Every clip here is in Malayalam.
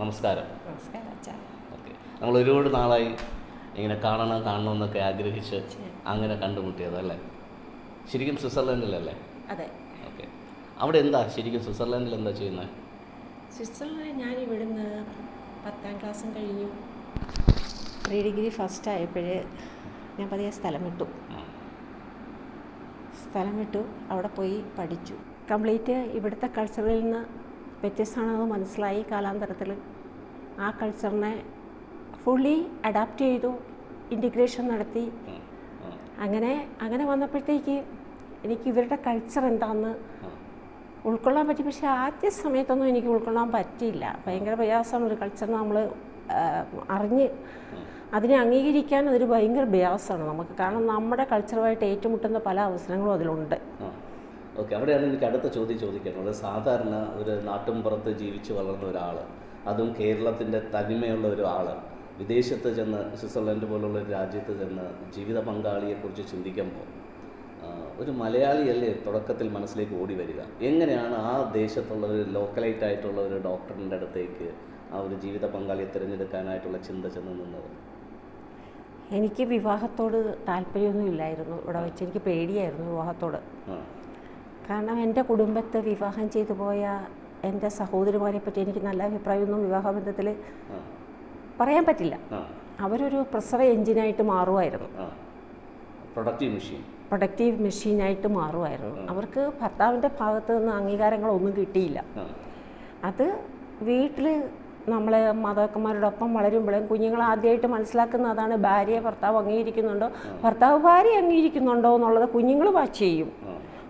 നമസ്കാരം. നമസ്കാരം അച്ഛാ. ഓക്കെ, നമ്മൾ ഒരുപാട് നാളായി ഇങ്ങനെ കാണണമെന്നൊക്കെ ആഗ്രഹിച്ച് അങ്ങനെ കണ്ടുമുട്ടിയതല്ലേ? ശരിക്കും സ്വിറ്റ്സർലൻഡിലല്ലേ? അതെ. ഓക്കെ, അവിടെ എന്താ ശരിക്കും സ്വിറ്റ്സർലൻഡിൽ എന്താ ചെയ്യുന്നത്? സ്വിറ്റ്സർലൻഡിൽ ഞാൻ ഇവിടുന്ന് 10ാം ക്ലാസ്സും കഴിഞ്ഞു, പ്രീ ഡിഗ്രി ഫസ്റ്റ് ആയപ്പോൾ ഞാൻ പതിയെ സ്ഥലം വിട്ടു. അവിടെ പോയി പഠിച്ചു. കംപ്ലീറ്റ് ഇവിടുത്തെ കൾച്ചറിൽ നിന്ന് വ്യത്യസ്തമാണെന്ന് മനസ്സിലായി. കാലാന്തരത്തിൽ ആ കൾച്ചറിനെ ഫുള്ളി അഡാപ്റ്റ് ചെയ്തു, ഇൻറ്റിഗ്രേഷൻ നടത്തി. അങ്ങനെ വന്നപ്പോഴത്തേക്ക് എനിക്ക് ഇവരുടെ കൾച്ചർ എന്താണെന്ന് ഉൾക്കൊള്ളാൻ പറ്റി. പക്ഷേ ആദ്യ സമയത്തൊന്നും എനിക്ക് ഉൾക്കൊള്ളാൻ പറ്റിയില്ല. ഭയങ്കര പ്രയാസമാണ് ഒരു കൾച്ചർ നമ്മൾ അറിഞ്ഞ് അതിനെ അംഗീകരിക്കാൻ. അതൊരു ഭയങ്കര പ്രയാസമാണ് നമുക്ക്, കാരണം നമ്മുടെ കൾച്ചറുമായിട്ട് ഏറ്റുമുട്ടുന്ന പല അവസരങ്ങളും അതിലുണ്ട്. ഓക്കെ, അവിടെയാണ് എനിക്ക് അടുത്ത ചോദ്യം ചോദിക്കാനുള്ളത്. സാധാരണ ഒരു നാട്ടിൻപുറത്ത് ജീവിച്ച് വളർന്ന ഒരാൾ, അതും കേരളത്തിൻ്റെ തനിമയുള്ള ഒരാൾ, വിദേശത്ത് ചെന്ന് സ്വിറ്റ്സർലൻഡ് പോലുള്ള ഒരു രാജ്യത്ത് ചെന്ന് ജീവിത പങ്കാളിയെക്കുറിച്ച് ചിന്തിക്കുമ്പോൾ ഒരു മലയാളിയല്ലേ തുടക്കത്തിൽ മനസ്സിലേക്ക് ഓടി വരിക? എങ്ങനെയാണ് ആ ദേശത്തുള്ള ഒരു ലോക്കലൈറ്റ് ആയിട്ടുള്ള ഒരു ഡോക്ടറിൻ്റെ അടുത്തേക്ക് ആ ഒരു ജീവിത പങ്കാളിയെ തിരഞ്ഞെടുക്കാനായിട്ടുള്ള ചിന്ത ചെന്ന് നിന്നത്? എനിക്ക് വിവാഹത്തോട് താല്പര്യമൊന്നും ഇല്ലായിരുന്നു. ഇവിടെ വെച്ച് എനിക്ക് പേടിയായിരുന്നു വിവാഹത്തോട്. കാരണം എൻ്റെ കുടുംബത്തെ വിവാഹം ചെയ്തു പോയ എൻ്റെ സഹോദരിമാരെ പറ്റി എനിക്ക് നല്ല അഭിപ്രായമൊന്നും വിവാഹബന്ധത്തിൽ പറയാൻ പറ്റില്ല. അവരൊരു പ്രസവ എഞ്ചിനായിട്ട് മാറുമായിരുന്നു, പ്രൊഡക്റ്റീവ് മെഷീനായിട്ട് മാറുമായിരുന്നു. അവർക്ക് ഭർത്താവിൻ്റെ ഭാഗത്ത് നിന്ന് അംഗീകാരങ്ങളൊന്നും കിട്ടിയില്ല. അത് വീട്ടിൽ നമ്മളെ മാതാക്കന്മാരോടൊപ്പം വളരുമ്പോഴും കുഞ്ഞുങ്ങൾ ആദ്യമായിട്ട് മനസ്സിലാക്കുന്ന അതാണ്, ഭാര്യയെ ഭർത്താവ് അംഗീകരിക്കുന്നുണ്ടോ, ഭർത്താവ് ഭാര്യ അംഗീകരിക്കുന്നുണ്ടോ എന്നുള്ളത് കുഞ്ഞുങ്ങൾ വാച്ച് ചെയ്യും.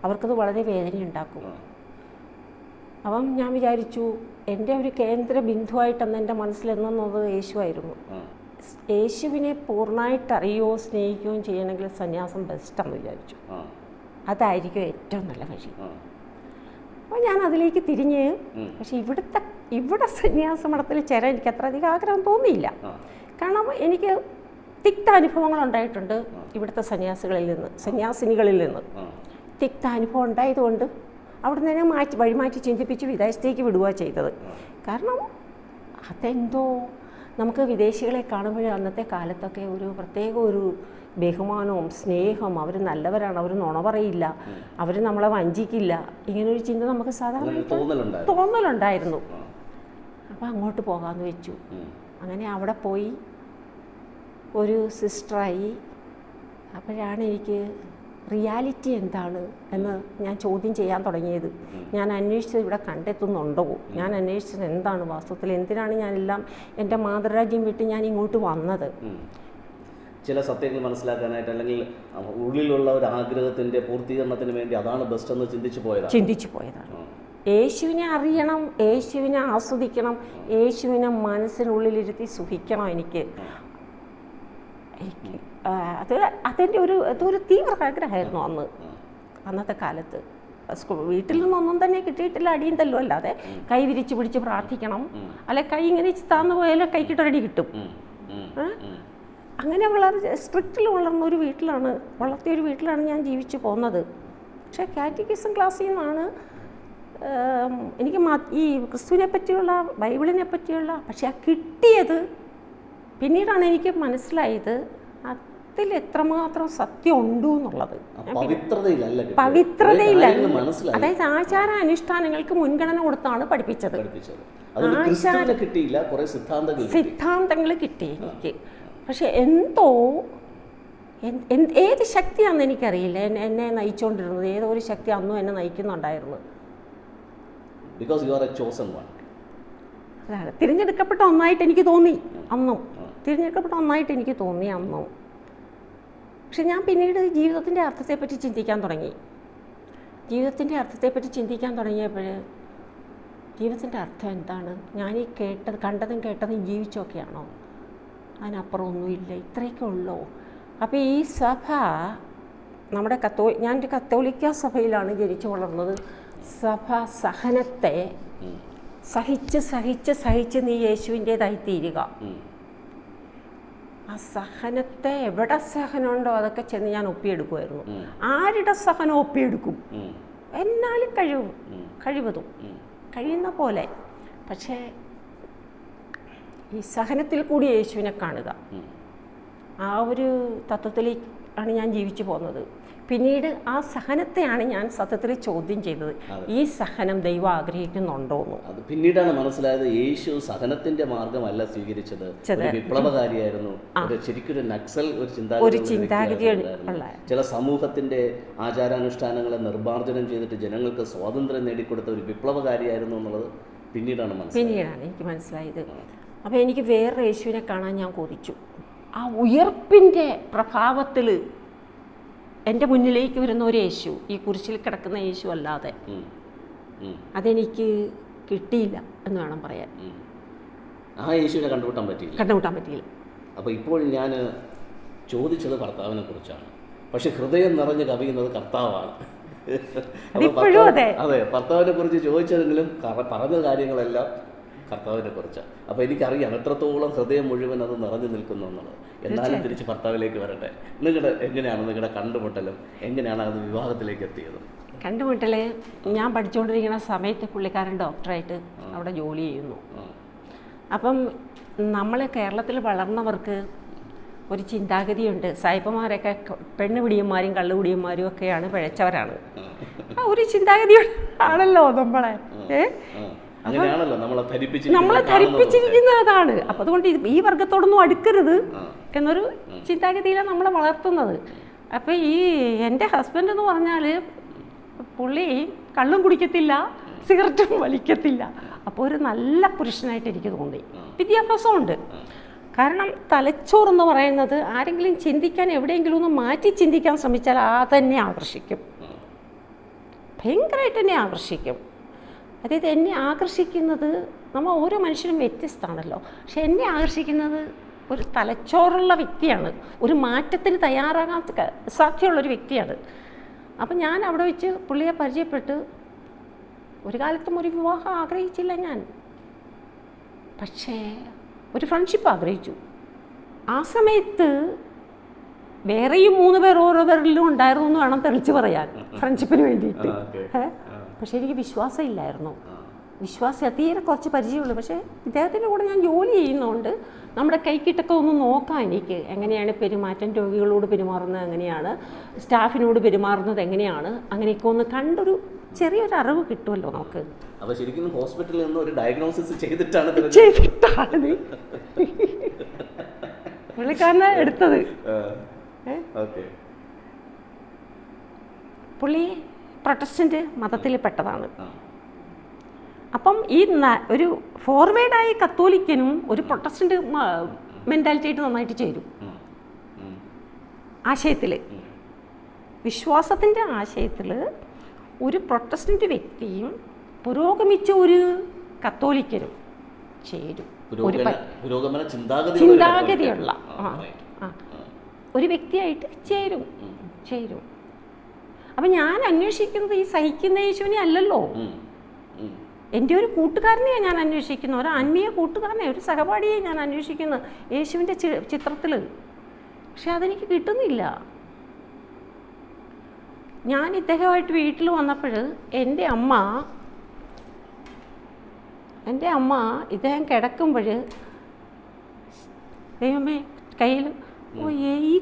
അവർക്കത് വളരെ വേദനയുണ്ടാക്കും. അപ്പം ഞാൻ വിചാരിച്ചു എൻ്റെ ഒരു കേന്ദ്ര ബിന്ദുവായിട്ടെന്ന് എൻ്റെ മനസ്സിലെന്നത് യേശുവായിരുന്നു. യേശുവിനെ പൂർണ്ണമായിട്ട് അറിയുകയോ സ്നേഹിക്കുകയും ചെയ്യണമെങ്കിൽ സന്യാസം ബെസ്റ്റാണെന്ന് വിചാരിച്ചു. അതായിരിക്കും ഏറ്റവും നല്ല വഴി. അപ്പോൾ ഞാൻ അതിലേക്ക് തിരിഞ്ഞ്, പക്ഷേ ഇവിടെ സന്യാസ മഠത്തിൽ ചേരാൻ എനിക്ക് അത്ര അധികം ആഗ്രഹം തോന്നിയില്ല. കാരണം എനിക്ക് തിക്ത അനുഭവങ്ങൾ ഉണ്ടായിട്ടുണ്ട് ഇവിടുത്തെ സന്യാസിനികളിൽ നിന്ന് തിക്ത അനുഭവം ഉണ്ടായതുകൊണ്ട് അവിടെ നിന്ന് വഴിമാറ്റി ചിന്തിപ്പിച്ച് വിദേശത്തേക്ക് വിടുക ചെയ്തത്. കാരണം അതെന്തോ നമുക്ക് വിദേശികളെ കാണുമ്പോൾ അന്നത്തെ കാലത്തൊക്കെ ഒരു പ്രത്യേക ഒരു ബഹുമാനവും സ്നേഹം, അവർ നല്ലവരാണ്, അവർ നുണ പറയില്ല, അവർ നമ്മളെ വഞ്ചിക്കില്ല, ഇങ്ങനൊരു ചിന്ത നമുക്ക് സാധാരണ തോന്നലുണ്ടായിരുന്നു. അപ്പോൾ അങ്ങോട്ട് പോകാമെന്ന് വെച്ചു. അങ്ങനെ അവിടെ പോയി ഒരു സിസ്റ്ററായി. അപ്പോഴാണ് എനിക്ക് റിയാലിറ്റി എന്താണ് എന്ന് ഞാൻ ചോദ്യം ചെയ്യാൻ തുടങ്ങിയത്. ഞാൻ അന്വേഷിച്ചത് ഇവിടെ കണ്ടെത്തുന്നുണ്ടോ, ഞാൻ അന്വേഷിച്ചത് എന്താണ് വാസ്തവത്തിൽ, എന്തിനാണ് ഞാനെല്ലാം എൻ്റെ മാതൃരാജ്യം വിട്ട് ഞാൻ ഇങ്ങോട്ട് വന്നത്? ചില സത്യങ്ങൾ മനസ്സിലാക്കാനായിട്ട്, അല്ലെങ്കിൽ ഉള്ളിലുള്ള ഒരു ആഗ്രഹത്തിൻ്റെ പൂർത്തീകരണത്തിന് വേണ്ടി അതാണ് ബെസ്റ്റ് എന്ന് ചിന്തിച്ചു പോയതാണ്. യേശുവിനെ അറിയണം, യേശുവിനെ ആസ്വദിക്കണം, യേശുവിനെ മനസ്സിനുള്ളിലിരുത്തി സുഖിക്കണം. എനിക്ക് അതെൻ്റെ അതൊരു തീവ്ര ആഗ്രഹമായിരുന്നു അന്നത്തെ കാലത്ത്. വീട്ടിൽ നിന്നൊന്നും തന്നെ കിട്ടിയിട്ടില്ല, അടിയും തല്ലോ അല്ലാതെ കൈ വിരിച്ച് പിടിച്ച് പ്രാർത്ഥിക്കണം, അല്ലെ കൈ ഇങ്ങനെ താന്നു പോയാലും കൈക്കിട്ടൊരടി കിട്ടും. അങ്ങനെ വളരെ സ്ട്രിക്റ്റിൽ വളർത്തിയൊരു വീട്ടിലാണ് ഞാൻ ജീവിച്ചു പോകുന്നത്. പക്ഷേ കാറ്റക്കിസം ക്ലാസ്സിൽ നിന്നാണ് എനിക്ക് ഈ ക്രിസ്തുവിനെ പറ്റിയുള്ള, ബൈബിളിനെ പറ്റിയുള്ള, പക്ഷെ കിട്ടിയത് പിന്നീടാണ് എനിക്ക് മനസ്സിലായത് അതിൽ എത്രമാത്രം സത്യം ഉണ്ട് എന്നുള്ളത്. പവിത്രതയില്ല, അതായത് ആചാര അനുഷ്ഠാനങ്ങൾക്ക് മുൻഗണന കൊടുത്താണ് പഠിപ്പിച്ചത്. സിദ്ധാന്തങ്ങൾ കിട്ടി എനിക്ക്. പക്ഷെ എന്തോ ഏത് ശക്തിയാണെന്ന് എനിക്കറിയില്ല എന്നെ നയിച്ചുകൊണ്ടിരുന്നത്. ഏതോ ഒരു ശക്തി അന്നും എന്നെ നയിക്കുന്നുണ്ടായിരുന്നു. അതാണ് തിരഞ്ഞെടുക്കപ്പെട്ട ഒന്നായിട്ട് എനിക്ക് തോന്നി അന്നും. പക്ഷെ ഞാൻ പിന്നീട് ജീവിതത്തിൻ്റെ അർത്ഥത്തെപ്പറ്റി ചിന്തിക്കാൻ തുടങ്ങി. തുടങ്ങിയപ്പോൾ ജീവിതത്തിൻ്റെ അർത്ഥം എന്താണ്? ഞാൻ ഈ കണ്ടതും കേട്ടതും ജീവിച്ചൊക്കെയാണോ? അതിനപ്പുറം ഒന്നുമില്ല, ഇത്രയൊക്കെ ഉള്ളൂ. അപ്പോൾ ഈ സഭ നമ്മുടെ ഞാൻ കത്തോലിക്ക സഭയിലാണ് ജനിച്ചു വളർന്നത്. സഭ സഹനത്തെ സഹിച്ച് നീ യേശുവിൻ്റേതായി തീരുക. ആ സഹനത്തെ എവിടെ സഹനമുണ്ടോ അതൊക്കെ ചെന്ന് ഞാൻ ഒപ്പിയെടുക്കുമായിരുന്നു. ആരുടെ സഹനം ഒപ്പിയെടുക്കും? എന്നാലും കഴിവതും കഴിയുന്ന പോലെ. പക്ഷേ ഈ സഹനത്തിൽ കൂടി യേശുവിനെ കാണുക, ആ ഒരു തത്വത്തിലേക്കാണ് ഞാൻ ജീവിച്ചു പോകുന്നത്. പിന്നീട് ആ സഹനത്തെയാണ് ഞാൻ സത്യത്തിൽ ചോദ്യം ചെയ്തത്, ഈ സഹനം ദൈവം ആഗ്രഹിക്കുന്നുണ്ടോന്ന്. അത് പിന്നീടാണ് മനസ്സിലായത്, യേശു സഹനത്തിന്റെ മാർഗമല്ല സ്വീകരിച്ചത്, ഒരു വിപ്ലവകാരിയായിരുന്നു. ശരിക്കൊരു നക്സൽ ഒരു ചിന്താഗതി ഉള്ള, ചില സമൂഹത്തിന്റെ ആചാരാനുഷ്ഠാനങ്ങളെ നിർമ്മാർജ്ജനം ചെയ്തിട്ട് ജനങ്ങൾക്ക് സ്വാതന്ത്ര്യം നേടിക്കൊടുത്ത ഒരു വിപ്ലവകാരിയായിരുന്നു എന്നുള്ളത് പിന്നീടാണ് എനിക്ക് മനസ്സിലായത്. അപ്പോൾ എനിക്ക് വേറെ യേശുവിനെ കാണാൻ ഞാൻ കൊതിച്ചു. ആ ഉയർപ്പിൻ്റെ പ്രഭാവത്തിൽ എൻ്റെ മുന്നിലേക്ക് വരുന്ന ഒരു യേശു, ഈ കുരിശിൽ കിടക്കുന്ന യേശു അല്ലാതെ അതെനിക്ക് കിട്ടിയില്ല എന്ന് വേണം പറയാൻ. ആ യേശുവിനെ കണ്ടുമുട്ടാൻ പറ്റിയില്ല. അപ്പോൾ ഇപ്പോൾ ഞാൻ ചോദിച്ചത് ഭർത്താവിനെ കുറിച്ചാണ്, പക്ഷെ ഹൃദയം നിറഞ്ഞ് കവിയുന്നത് കർത്താവാണ്. അതെ, ഭർത്താവിനെ കുറിച്ച് ചോദിച്ചതെങ്കിലും പറഞ്ഞ കാര്യങ്ങളെല്ലാം കർത്താവിനെ കുറിച്ചാണ്. അപ്പോൾ എനിക്കറിയാം എത്രത്തോളം ഹൃദയം മുഴുവൻ അത് നിറഞ്ഞു നിൽക്കുന്നു എന്നുള്ളത്. എന്നാലും തിരിച്ച് ഭർത്താവിലേക്ക് വരട്ടെ. എങ്ങനെയാണ് നിങ്ങളുടെ കണ്ടുമുട്ടലും, എങ്ങനെയാണ് അത് വിവാഹത്തിലേക്ക് എത്തിയത്? കണ്ടുമുട്ടൽ ഞാൻ പഠിച്ചുകൊണ്ടിരിക്കുന്ന സമയത്ത് പുള്ളിക്കാരൻ ഡോക്ടറായിട്ട് അവിടെ ജോലി ചെയ്യുന്നു. അപ്പം നമ്മൾ കേരളത്തിൽ വളർന്നവർക്ക് ഒരു ചിന്താഗതിയുണ്ട്, സായിപ്പന്മാരൊക്കെ പെണ്ണുപിടിയന്മാരും കള്ളുപിടിയന്മാരും ഒക്കെയാണ് പിഴച്ചവരാണ്. ആ ഒരു ചിന്താഗതി ആണല്ലോ നമ്മളെ നമ്മളെ ധരിപ്പിച്ചിരിക്കുന്ന അതാണ്. അപ്പം അതുകൊണ്ട് ഈ വർഗത്തോടൊന്നും അടുക്കരുത് എന്നൊരു ചിന്താഗതിയിലാണ് നമ്മളെ വളർത്തുന്നത്. അപ്പം ഈ എൻ്റെ ഹസ്ബൻഡ് എന്ന് പറഞ്ഞാൽ പുള്ളി കള്ളും കുടിക്കത്തില്ല, സിഗരറ്റും വലിക്കത്തില്ല. അപ്പോൾ ഒരു നല്ല പുരുഷനായിട്ട് എനിക്ക് തോന്നി. വിദ്യാഭ്യാസമുണ്ട്. കാരണം തലച്ചോറെന്ന് പറയുന്നത് ആരെങ്കിലും ചിന്തിക്കാൻ എവിടെയെങ്കിലും ഒന്ന് മാറ്റി ചിന്തിക്കാൻ ശ്രമിച്ചാൽ തന്നെ ആകർഷിക്കും, ഭയങ്കരമായിട്ട് തന്നെ ആകർഷിക്കും. അതായത് എന്നെ ആകർഷിക്കുന്നത്, നമ്മൾ ഓരോ മനുഷ്യരും വ്യത്യസ്തമാണല്ലോ, പക്ഷെ എന്നെ ആകർഷിക്കുന്നത് ഒരു തലച്ചോറുള്ള വ്യക്തിയാണ്, ഒരു മാറ്റത്തിന് തയ്യാറാകാൻ സാധ്യതയുള്ളൊരു വ്യക്തിയാണ്. അപ്പം ഞാൻ അവിടെ വെച്ച് പുള്ളിയെ പരിചയപ്പെട്ട് ഒരു കാലത്തും ഒരു വിവാഹം ആഗ്രഹിച്ചില്ല ഞാൻ, പക്ഷേ ഒരു ഫ്രണ്ട്ഷിപ്പ് ആഗ്രഹിച്ചു. ആ സമയത്ത് വേറെയും 3 പേർ ഓരോരുത്തരിലും ഉണ്ടായിരുന്നു എന്ന് വേണം തെളിച്ച് പറയാൻ ഫ്രണ്ട്ഷിപ്പിന് വേണ്ടിയിട്ട്. പക്ഷേ എനിക്ക് വിശ്വാസമില്ലായിരുന്നു. തീരെ കുറച്ച് പരിചയമുള്ളൂ. പക്ഷേ ഇദ്ദേഹത്തിൻ്റെ കൂടെ ഞാൻ ജോലി ചെയ്യുന്നതുകൊണ്ട് നമ്മുടെ കൈക്കിട്ടൊക്കെ ഒന്ന് നോക്കാം എനിക്ക്, എങ്ങനെയാണ് പെരുമാറ്റം, രോഗികളോട് പെരുമാറുന്നത് എങ്ങനെയാണ്, സ്റ്റാഫിനോട് പെരുമാറുന്നത് എങ്ങനെയാണ്, അങ്ങനെയൊക്കെ ഒന്ന് കണ്ടൊരു ചെറിയൊരു അറിവ് കിട്ടുമല്ലോ നമുക്ക്. അപ്പോൾ ശരിക്കും ഹോസ്പിറ്റലിൽ നിന്ന് ഒരു ഡയഗ്നോസിസ് ചെയ്തിട്ടാണ് പുള്ളിക്കാരനെ എടുത്തത്. പുള്ളി പ്രൊട്ടസ്റ്റന്റ് മതത്തിൽ പെട്ടതാണ്. അപ്പം ഈ ഒരു ഫോർവേഡായ കത്തോലിക്കനും ഒരു പ്രൊട്ടസ്റ്റന്റ് മെൻറ്റാലിറ്റി ആയിട്ട് നന്നായിട്ട് ചേരും. ആശയത്തിൽ, വിശ്വാസത്തിൻ്റെ ആശയത്തിൽ ഒരു പ്രൊട്ടസ്റ്റന്റ് വ്യക്തിയും പുരോഗമിച്ച ഒരു കത്തോലിക്കനും ചേരും. ചിന്താഗതിയുള്ള ഒരു വ്യക്തിയായിട്ട് ചേരും. അപ്പം ഞാൻ അന്വേഷിക്കുന്നത് ഈ സഹിക്കുന്ന യേശുവിനെ അല്ലല്ലോ, എൻ്റെ ഒരു കൂട്ടുകാരനെയാണ് ഞാൻ അന്വേഷിക്കുന്നത്, ഒരു ആത്മീയ കൂട്ടുകാരനെ, ഒരു സഹപാഠിയെ ഞാൻ അന്വേഷിക്കുന്നത് യേശുവിൻ്റെ ചിത്രത്തിൽ. പക്ഷെ അതെനിക്ക് കിട്ടുന്നില്ല. ഞാൻ ഇദ്ദേഹമായിട്ട് വീട്ടിൽ വന്നപ്പോൾ എൻ്റെ അമ്മ ഇദ്ദേഹം കിടക്കുമ്പോൾ, ദൈവമേ കയ്യിൽ, ഈ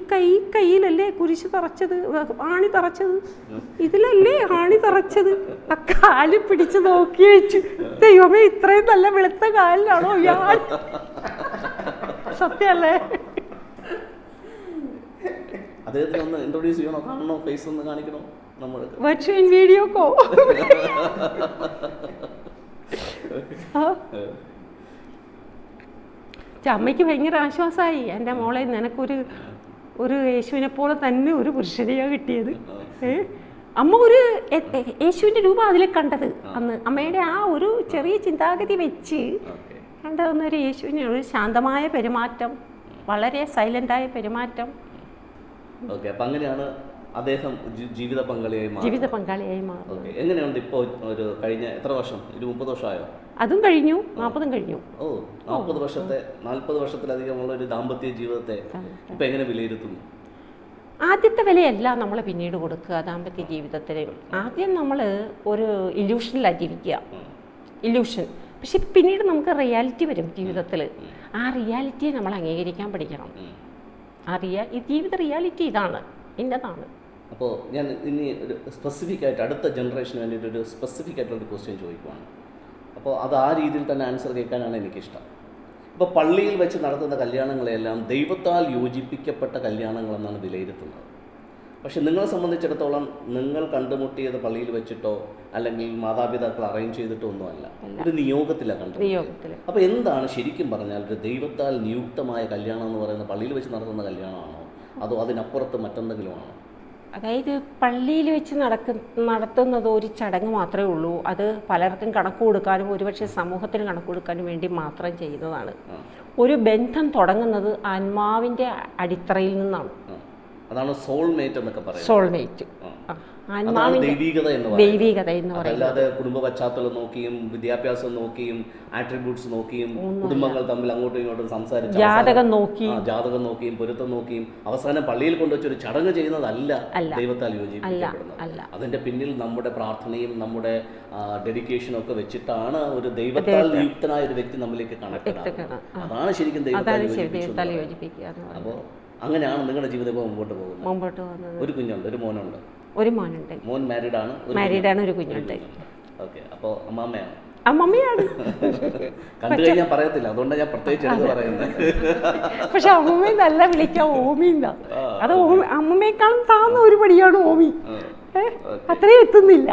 കയ്യിലല്ലേ കുരിശ് തറച്ചത്, ആണി തറച്ചത്, ഇതിലല്ലേ ആണി തറച്ചത്, ആ കാല് പിടിച്ച് നോക്കി വെച്ചു, ദൈവമേ ഇത്രയും നല്ല വെളുത്ത കാലിലാണോ ഇയാൾ? സത്യമല്ലേ? വെർച്വൽ വീഡിയോ കോ അമ്മയ്ക്ക് ഭയങ്കര ആശ്വാസമായി. എൻ്റെ മോളെ, നിനക്കൊരു യേശുവിനെ പോലെ തന്നെ ഒരു പുരുഷനെയാണ് കിട്ടിയത്. അമ്മ ഒരു യേശുവിൻ്റെ രൂപം അതിൽ കണ്ടത് അന്ന്. അമ്മയുടെ ആ ഒരു ചെറിയ ചിന്താഗതി വെച്ച് കണ്ടതെന്നൊരു യേശുവിനെ, ഒരു ശാന്തമായ പെരുമാറ്റം, വളരെ സൈലൻ്റായ പെരുമാറ്റം. അങ്ങനെയാണ് അദ്ദേഹം ജീവിത പങ്കാളിയായി മാറും. എങ്ങനെയുണ്ട് ഇപ്പോൾ? ഒരു കഴിഞ്ഞ എത്ര വർഷം? 30 വർഷമായോ? അതും കഴിഞ്ഞു, 40 കഴിഞ്ഞു. 40 വർഷത്തിലധികമുള്ള ഒരു ദാമ്പത്യ ജീവിതത്തെ ഇപ്പൊ എങ്ങനെ വിലയിരുത്തുന്നു? ആദ്യത്തെ വിലയല്ല നമ്മൾ പിന്നീട് കൊടുക്കുക ദാമ്പത്യ ജീവിതത്തിന്. ആദ്യം നമ്മൾ ഒരു ഇല്യൂഷനിലാണ് ജീവിക്കുക, ഇല്യൂഷൻ. പക്ഷെ പിന്നീട് നമുക്ക് റിയാലിറ്റി വരും ജീവിതത്തിൽ. ആ റിയാലിറ്റിയെ നമ്മൾ അംഗീകരിക്കാൻ പഠിക്കണം. ഈ ജീവിത റിയാലിറ്റി ഇതാണ്, ഇന്നതാണ്. അപ്പോൾ ഞാൻ ഇനി ഒരു സ്പെസിഫിക് ആയിട്ട് അടുത്ത ജനറേഷന് വേണ്ടിയിട്ട് ഒരു സ്പെസിഫിക് ആയിട്ടുള്ളൊരു ക്വസ്റ്റ്യൻ ചോദിക്കുവാണ്. അപ്പോൾ അത് ആ രീതിയിൽ തന്നെ ആൻസർ കേൾക്കാനാണ് എനിക്കിഷ്ടം. ഇപ്പോൾ പള്ളിയിൽ വെച്ച് നടത്തുന്ന കല്യാണങ്ങളെല്ലാം ദൈവത്താൽ യോജിപ്പിക്കപ്പെട്ട കല്യാണങ്ങളെന്നാണ് വിലയിരുത്തുന്നത്. പക്ഷെ നിങ്ങളെ സംബന്ധിച്ചിടത്തോളം നിങ്ങൾ കണ്ടുമുട്ടിയത് പള്ളിയിൽ വെച്ചിട്ടോ അല്ലെങ്കിൽ മാതാപിതാക്കൾ അറേഞ്ച് ചെയ്തിട്ടോ ഒന്നുമല്ല, ഒരു നിയോഗത്തിലാണ് കണ്ടത്. അപ്പോൾ എന്താണ് ശരിക്കും പറഞ്ഞാൽ ഒരു ദൈവത്താൽ നിയുക്തമായ കല്യാണം എന്ന് പറയുന്നത് പള്ളിയിൽ വെച്ച് നടത്തുന്ന കല്യാണമാണോ അതോ അതിനപ്പുറത്ത് മറ്റെന്തെങ്കിലും ആണോ? അതായത് പള്ളിയിൽ വെച്ച് നടത്തുന്നത് ഒരു ചടങ്ങ് മാത്രമേ ഉള്ളൂ. അത് പലർക്കും കണക്ക് കൊടുക്കാനും ഒരുപക്ഷെ സമൂഹത്തിന് കണക്ക് കൊടുക്കാനും വേണ്ടി മാത്രം ചെയ്യുന്നതാണ്. ഒരു ബന്ധം തുടങ്ങുന്നത് ആത്മാവിൻ്റെ അടിത്തറയിൽ നിന്നാണ്. അതാണ് സോൾമേറ്റ് എന്നൊക്കെ പറയുന്നത്. സോൾമേറ്റ് ദൈവീകത എന്ന് പറയുന്നത്. അല്ലാതെ കുടുംബ പശ്ചാത്തലം നോക്കിയും വിദ്യാഭ്യാസം നോക്കിയും ആട്രിബ്യൂട്ട്സ് നോക്കിയും കുടുംബങ്ങൾ തമ്മിൽ അങ്ങോട്ടും ഇങ്ങോട്ടും സംസാരിച്ച് ജാതകം നോക്കിയും പൊരുത്തം നോക്കിയും അവസാനം പള്ളിയിൽ കൊണ്ടുവച്ചൊരു ചടങ്ങ് ചെയ്യുന്നതല്ല ദൈവത്താൽ യോജിപ്പിക്കപ്പെടുന്നത്. അതിന്റെ പിന്നിൽ നമ്മുടെ പ്രാർത്ഥനയും നമ്മുടെ ഡെഡിക്കേഷനും ഒക്കെ വെച്ചിട്ടാണ് ഒരു ദൈവത്താൽ നിയുക്തനായ ഒരു വ്യക്തി നമ്മളിലേക്ക് കണക്ട് ആകുന്നത്. അതാണ് ശരിക്കും ദൈവത്താൽ യോജിപ്പിക്കുക. അപ്പോൾ അങ്ങനെയാണ് നിങ്ങളുടെ ജീവിതം മുമ്പോട്ട് പോകുന്നത്. ഒരു കുഞ്ഞുണ്ട്, ഒരു മോനുണ്ട്. മോൻ മാരീഡ് ആണ്, ഒരു കുഞ്ഞുണ്ട്. ഓക്കെ. അപ്പോൾ അമ്മമ്മയാണ്. കണ്ടു കഴിഞ്ഞാൽ പറയത്തില്ല, അതുകൊണ്ടാണ് ഞാൻ പ്രത്യേകിച്ച് എടുത്ത് പറയുന്നത്. പക്ഷെ അമ്മമ്മ നല്ല വിളിക്കാം, ഓമിന്നാ. അത് അമ്മമ്മയെക്കാളും താന്ന ഒരു പടിയാണ് ഓമി. അത്രയും എത്തുന്നില്ല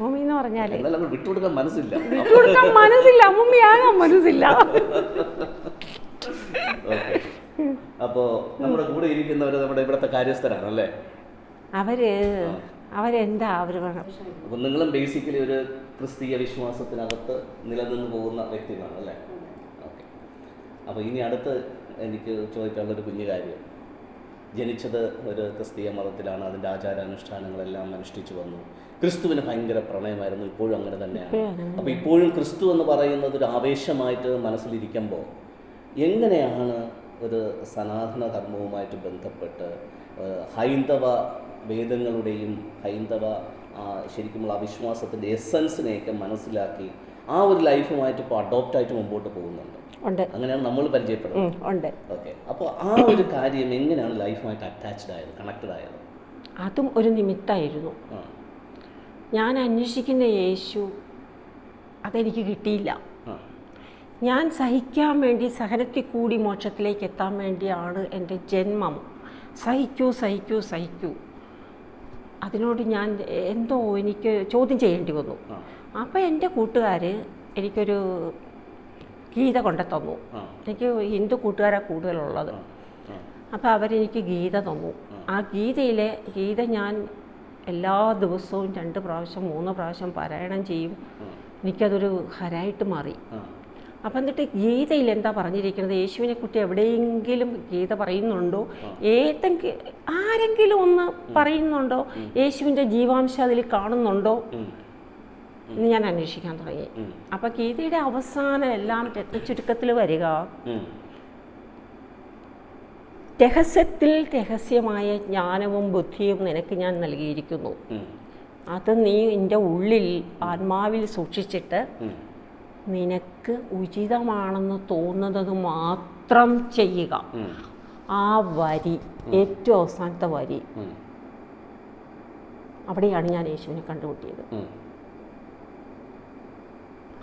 ഓമി എന്ന് പറഞ്ഞാല്. വിട്ടുകൊടുക്കാൻ മനസ്സില്ല, അമ്മമ്മയാകാൻ മനസ്സില്ല. അപ്പോൾ നമ്മുടെ കൂടെ ഇരിക്കുന്നവർ നമ്മുടെ ഇവിടുത്തെ കാര്യസ്ഥരാണ് അല്ലേ? അവരെന്താ അവർ അപ്പോൾ നിങ്ങളും ബേസിക്കലി ഒരു ക്രിസ്തീയ വിശ്വാസത്തിനകത്ത് നിലനിന്ന് പോകുന്ന വ്യക്തികളാണ് അല്ലേ? ഓക്കെ. അപ്പോൾ ഇനി അടുത്ത് എനിക്ക് ചോദിക്കാനുള്ളൊരു കുഞ്ഞു കാര്യം, ജനിച്ചത് ഒരു ക്രിസ്തീയ മതത്തിലാണ്, അതിൻ്റെ ആചാരാനുഷ്ഠാനങ്ങളെല്ലാം അനുഷ്ഠിച്ചു വന്നു. ക്രിസ്തുവിന് ഭയങ്കര പ്രണയമായിരുന്നു, ഇപ്പോഴും അങ്ങനെ തന്നെയാണ്. അപ്പോൾ ഇപ്പോഴും ക്രിസ്തു എന്ന് പറയുന്നത് ഒരു ആവേശമായിട്ട് മനസ്സിലിരിക്കുമ്പോൾ എങ്ങനെയാണ് ഒരു സനാതന ധർമ്മവുമായിട്ട് ബന്ധപ്പെട്ട് ഹൈന്ദവ വേദങ്ങളുടെയും ഹൈന്ദവ ശരിക്കുമുള്ള അവിശ്വാസത്തിൻ്റെ എസൻസിനെയൊക്കെ മനസ്സിലാക്കി ആ ഒരു ലൈഫുമായിട്ട് ഇപ്പോൾ അഡോപ്റ്റായിട്ട് മുമ്പോട്ട് പോകുന്നുണ്ട്? അങ്ങനെയാണ് നമ്മൾ പരിചയപ്പെടുന്നത്. ഓക്കെ. അപ്പോൾ ആ ഒരു കാര്യം എങ്ങനെയാണ് ലൈഫുമായിട്ട് അറ്റാച്ച്ഡ് ആയത്, കണക്റ്റഡ് ആയത്? അതും ഒരു നിമിത്തമായിരുന്നു. ഞാൻ അന്വേഷിക്കുന്ന യേശു അതെനിക്ക് കിട്ടിയില്ല. ഞാൻ സഹിക്കാൻ വേണ്ടി, സഹനത്തിൽ കൂടി മോക്ഷത്തിലേക്ക് എത്താൻ വേണ്ടിയാണ് എൻ്റെ ജന്മം. സഹിക്കൂ. അതിനോട് ഞാൻ എന്തോ എനിക്ക് ചോദ്യം ചെയ്യേണ്ടി വന്നു. അപ്പോൾ എൻ്റെ കൂട്ടുകാർ എനിക്കൊരു ഗീത കൊണ്ടുതന്നു. എനിക്ക് ഹിന്ദു കൂട്ടുകാരാണ് കൂടുതലുള്ളത്. അപ്പോൾ അവരെനിക്ക് ഗീത തന്നു. ആ ഗീത ഞാൻ എല്ലാ ദിവസവും 2 പ്രാവശ്യം 3 പ്രാവശ്യം പാരായണം ചെയ്യും. എനിക്കതൊരു ഹരായിട്ട് മാറി. അപ്പം എന്നിട്ട് ഗീതയിൽ എന്താ പറഞ്ഞിരിക്കുന്നത്, യേശുവിനെ കുറിച്ച് എവിടെയെങ്കിലും ഗീത പറയുന്നുണ്ടോ, ആരെങ്കിലും ഒന്ന് പറയുന്നുണ്ടോ, യേശുവിൻ്റെ ജീവാംശം അതിൽ കാണുന്നുണ്ടോ എന്ന് ഞാൻ അന്വേഷിക്കാൻ തുടങ്ങി. അപ്പം ഗീതയുടെ അവസാനം എല്ലാം ചുരുക്കത്തിൽ വരിക, രഹസ്യത്തിൽ രഹസ്യമായ ജ്ഞാനവും ബുദ്ധിയും നിനക്ക് ഞാൻ നൽകിയിരിക്കുന്നു. അത് നീ എൻ്റെ ഉള്ളിൽ ആത്മാവിൽ സൂക്ഷിച്ചിട്ട് നിനക്ക് ഉചിതമാണെന്ന് തോന്നുന്നത് മാത്രം ചെയ്യുക. ആ വരി, ഏറ്റവും അവസാനത്തെ വരി, അവിടെയാണ് ഞാൻ യേശുവിനെ കണ്ടുമുട്ടിയത്.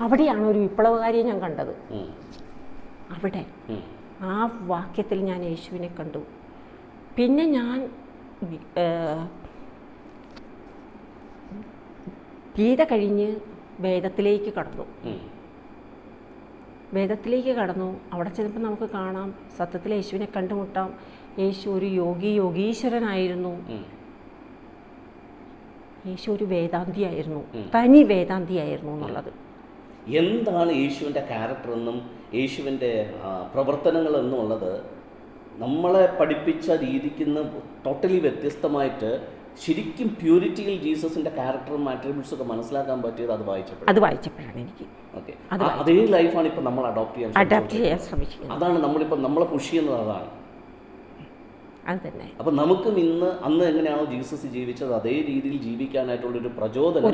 അവിടെയാണ് ഒരു വിപ്ലവകാരിയെ ഞാൻ കണ്ടത്. അവിടെ ആ വാക്യത്തിൽ ഞാൻ യേശുവിനെ കണ്ടു. പിന്നെ ഞാൻ ഗീത കഴിഞ്ഞ് വേദത്തിലേക്ക് കടന്നു. അവിടെ ചെന്നപ്പോൾ നമുക്ക് കാണാം, സത്യത്തിൽ യേശുവിനെ കണ്ടുമുട്ടാം. യേശു ഒരു യോഗീശ്വരനായിരുന്നു. യേശു ഒരു വേദാന്തിയായിരുന്നു, തനി വേദാന്തിയായിരുന്നു എന്നുള്ളത്. എന്താണ് യേശുവിൻ്റെ ക്യാരക്ടർ എന്നും യേശുവിൻ്റെ പ്രവർത്തനങ്ങൾ എന്നുള്ളത് നമ്മളെ പഠിപ്പിച്ച രീതിക്ക് ടോട്ടലി വ്യത്യസ്തമായിട്ട് ശരിക്കും പ്യൂരിറ്റിയിൽ ജീസസിന്റെ ക്യാരക്ടറും ആട്രിബ്യൂട്ട്സും ഒക്കെ മനസ്സിലാക്കാൻ പറ്റിയത് അത് വായിച്ചപ്പോഴാണ് എനിക്ക്. ഓക്കെ. അതേ ലൈഫാണ് ഇപ്പം നമ്മൾ അഡോപ്റ്റ് ചെയ്യാൻ ശ്രമിക്കുന്നത്. അതാണ് നമ്മളിപ്പോൾ നമ്മളെ പുഷ് ചെയ്യുന്നത്. അതാണ് അത് തന്നെ. അപ്പം നമുക്കും അന്ന് എങ്ങനെയാണോ ജീസസ് ജീവിച്ചത് അതേ രീതിയിൽ ജീവിക്കാനായിട്ടുള്ളൊരു പ്രചോദനം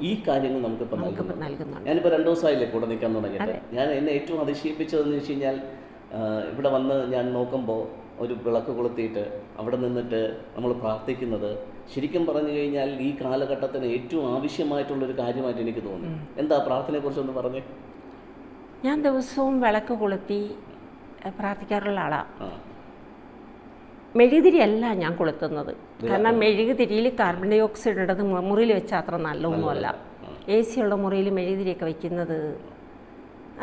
ഈ കാര്യങ്ങൾ നമുക്കിപ്പോൾ നൽകുന്നുണ്ട്. ഞാനിപ്പോൾ 2 ദിവസമായില്ലേ കൂടെ നിൽക്കാൻ തുടങ്ങിയിട്ട്. എന്നെ ഏറ്റവും അതിശയിപ്പിച്ചതെന്ന് വെച്ച് കഴിഞ്ഞാൽ ഇവിടെ വന്ന് ഞാൻ നോക്കുമ്പോൾ ഒരു വിളക്ക് കൊളുത്തിയിട്ട് അവിടെ നിന്നിട്ട് നമ്മൾ പ്രാർത്ഥിക്കുന്നത് ശരിക്കും പറഞ്ഞു കഴിഞ്ഞാൽ ഈ കാലഘട്ടത്തിന് ഏറ്റവും ആവശ്യമായിട്ടുള്ളൊരു കാര്യമായിട്ട് എനിക്ക് തോന്നുന്നു. എന്താ പ്രാർത്ഥനയെക്കുറിച്ചൊന്ന് പറഞ്ഞേ? ഞാൻ ദിവസവും വിളക്ക് കൊളുത്തി പ്രാർത്ഥിക്കാറുള്ള ആളാണ്. മെഴുകുതിരിയല്ല ഞാൻ കൊളുത്തുന്നത്. കാരണം മെഴുകുതിരിയിൽ കാർബൺ ഡൈ ഓക്സൈഡ് ഇടത് മുറിയിൽ വെച്ചാൽ അത്ര നല്ലതൊന്നുമല്ല. AC ഉള്ള മുറിയിൽ മെഴുകുതിരിയൊക്കെ വയ്ക്കുന്നത്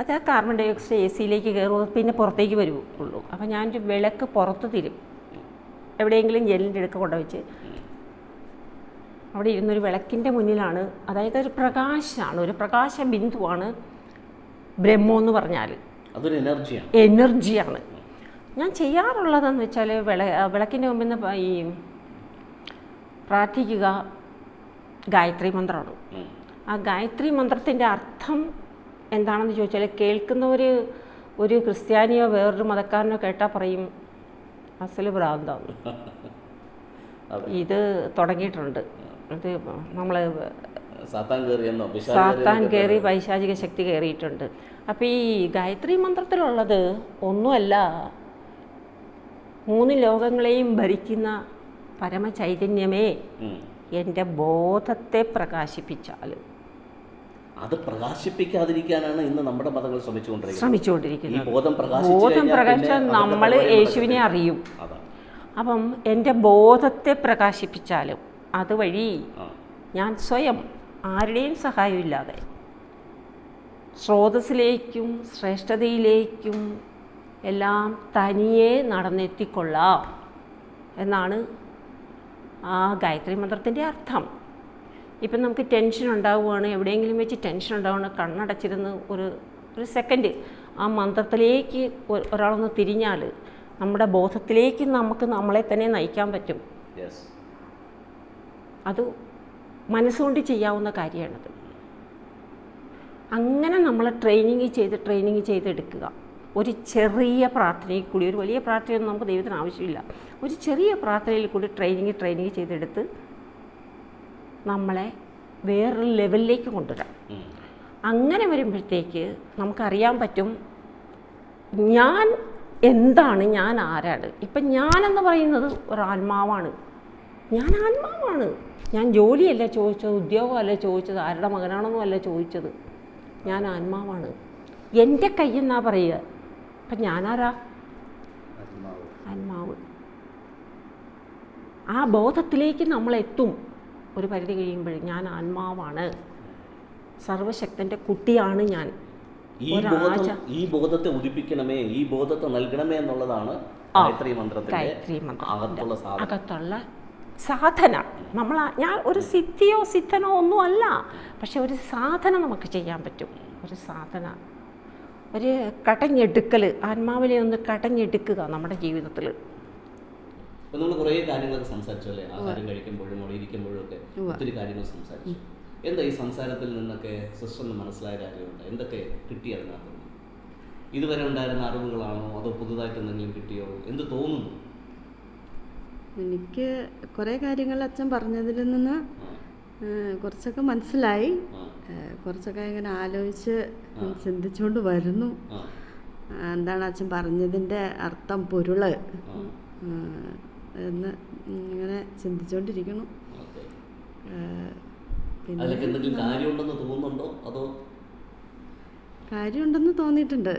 അത് ആ കാർബൺ ഡൈ ഓക്സൈഡ് AC-യിലേക്ക് കയറുമ്പോൾ പിന്നെ പുറത്തേക്ക് വരുള്ളൂ. അപ്പോൾ ഞാനൊരു വിളക്ക് പുറത്ത് തിരും, എവിടെയെങ്കിലും ജനലിൻ്റെ അടുക്ക കൊണ്ടുവച്ച് അവിടെ ഇരുന്നൊരു വിളക്കിൻ്റെ മുന്നിലാണ്. അതായത് ഒരു പ്രകാശമാണ്, ഒരു പ്രകാശ ബിന്ദുവാണ് ബ്രഹ്മം എന്ന് പറഞ്ഞാൽ. അതൊരു എനർജിയാണ്. ഞാൻ ചെയ്യാറുള്ളതെന്ന് വെച്ചാൽ വിളക്കിൻ്റെ മുമ്പിൽ നിന്ന് ഈ പ്രാർത്ഥിക്കുക ഗായത്രി മന്ത്രമാണ്. ആ ഗായത്രി മന്ത്രത്തിൻ്റെ അർത്ഥം എന്താണെന്ന് ചോദിച്ചാൽ കേൾക്കുന്നവർ ഒരു ക്രിസ്ത്യാനിയോ വേറൊരു മതക്കാരനോ കേട്ടാൽ പറയും അസല് ഭ്രാന്താണ്. ഇത് തുടങ്ങിയിട്ടുണ്ട്. ഇത് നമ്മൾ സാത്താൻ കയറി പൈശാചിക ശക്തി കയറിയിട്ടുണ്ട്. അപ്പോൾ ഈ ഗായത്രി മന്ത്രത്തിലുള്ളത് ഒന്നുമല്ല, 3 ലോകങ്ങളെയും ഭരിക്കുന്ന പരമചൈതന്യമേ എൻ്റെ ബോധത്തെ പ്രകാശിപ്പിച്ചാൽ. അത് പ്രകാശിപ്പിക്കാതിരിക്കാനാണ് ഇന്ന് നമ്മുടെ മതങ്ങൾ ശ്രമിച്ചുകൊണ്ടിരിക്കുന്നത്. ബോധം പ്രകാശിച്ചാൽ നമ്മൾ യേശുവിനെ അറിയും. അപ്പം എൻ്റെ ബോധത്തെ പ്രകാശിപ്പിച്ചാലും അതുവഴി ഞാൻ സ്വയം ആരുടെയും സഹായമില്ലാതെ സ്രോതസ്സിലേക്കും ശ്രേഷ്ഠതയിലേക്കും എല്ലാം തനിയെ നടന്നെത്തിക്കൊള്ളാം എന്നാണ് ആ ഗായത്രി മന്ത്രത്തിൻ്റെ അർത്ഥം. ഇപ്പം നമുക്ക് ടെൻഷൻ ഉണ്ടാവുകയാണ്, എവിടെയെങ്കിലും വെച്ച് ടെൻഷൻ ഉണ്ടാവുകയാണ്, കണ്ണടച്ചിരുന്ന് ഒരു സെക്കൻഡ് ആ മന്ത്രത്തിലേക്ക് ഒരാളൊന്ന് തിരിഞ്ഞാൽ നമ്മുടെ ബോധത്തിലേക്ക് നമുക്ക് നമ്മളെ തന്നെ നയിക്കാൻ പറ്റും. അത് മനസ്സുകൊണ്ട് ചെയ്യാവുന്ന കാര്യമാണത്. അങ്ങനെ നമ്മൾ ട്രെയിനിങ് ചെയ്തെടുക്കുക. ഒരു ചെറിയ പ്രാർത്ഥനയിൽ കൂടി, ഒരു വലിയ പ്രാർത്ഥനയൊന്നും നമുക്ക് ദൈവത്തിന് ആവശ്യമില്ല, ഒരു ചെറിയ പ്രാർത്ഥനയിൽ കൂടി ട്രെയിനിങ് ചെയ്തെടുത്ത് നമ്മളെ വേറൊരു ലെവലിലേക്ക് കൊണ്ടുവരാം. അങ്ങനെ വരുമ്പോഴത്തേക്ക് നമുക്കറിയാൻ പറ്റും ഞാൻ എന്താണ്, ഞാൻ ആരാണ്. ഇപ്പം ഞാനെന്ന് പറയുന്നത് ഒരാത്മാവാണ്. ഞാൻ ആത്മാവാണ്. ഞാൻ ജോലിയല്ല ചോദിച്ചത്, ഉദ്യോഗമല്ല ചോദിച്ചത്, ആരുടെ മകനാണെന്നും അല്ല ചോദിച്ചത്. ഞാൻ ആത്മാവാണ്. എൻ്റെ കയ്യെന്നാ പറയുക. അപ്പം ഞാനാരാ? ആത്മാവ്. ആ ബോധത്തിലേക്ക് നമ്മളെത്തും. ഒരു പരിധി കഴിയുമ്പോൾ ഞാൻ ആത്മാവാണ്, സർവശക്തൻ്റെ കുട്ടിയാണ് ഞാൻ. ഈ ബോധത്തെ ഉദിപ്പിക്കണമേ, ഈ ബോധത്തെ നൽകണമേ എന്നുള്ളതാണ് ഗായത്രി മന്ത്രത്തിന്റെ അകത്തുള്ള സാധന. ഞാൻ ഒരു സിദ്ധിയോ സിദ്ധനോ ഒന്നും അല്ല, പക്ഷെ ഒരു സാധന നമുക്ക് ചെയ്യാൻ പറ്റും. ഒരു സാധന, ഒരു കടഞ്ഞെടുക്കൽ, ആത്മാവിനെ ഒന്ന് കടഞ്ഞെടുക്കുക നമ്മുടെ ജീവിതത്തിൽ. അപ്പോൾ നമ്മൾ കുറേ കാര്യങ്ങളൊക്കെ സംസാരിച്ചു അല്ലേ? ആഹാരം കഴിക്കുമ്പോഴും അവിടെ ഇരിക്കുമ്പോഴും ഒക്കെ ഒത്തിരി കാര്യങ്ങൾ സംസാരിച്ചു. എന്താ ഈ സംസാരത്തിൽ നിന്നൊക്കെ സിസ്റ്ററിന് മനസ്സിലായ കാര്യമുണ്ട്? എന്തൊക്കെ കിട്ടി അതിനകത്ത്? ഇതുവരെ ഉണ്ടായിരുന്ന അറിവുകളാണോ അതോ പുതുതായിട്ട് എന്തെങ്കിലും കിട്ടിയോ? എന്ത് തോന്നുന്നു? എനിക്ക് കുറേ കാര്യങ്ങൾ അച്ഛൻ പറഞ്ഞതിൽ നിന്ന് കുറച്ചൊക്കെ മനസ്സിലായി. കുറച്ചൊക്കെ ഇങ്ങനെ ആലോചിച്ച് ചിന്തിച്ചുകൊണ്ട് വരുന്നു. എന്താണ് അച്ഛൻ പറഞ്ഞതിൻ്റെ അർത്ഥം, പൊരുള് എന്ന് ഇങ്ങനെ ചിന്തിച്ചുകൊണ്ടിരിക്കുന്നു. കാര്യമുണ്ടെന്ന് തോന്നിയിട്ടുണ്ട്.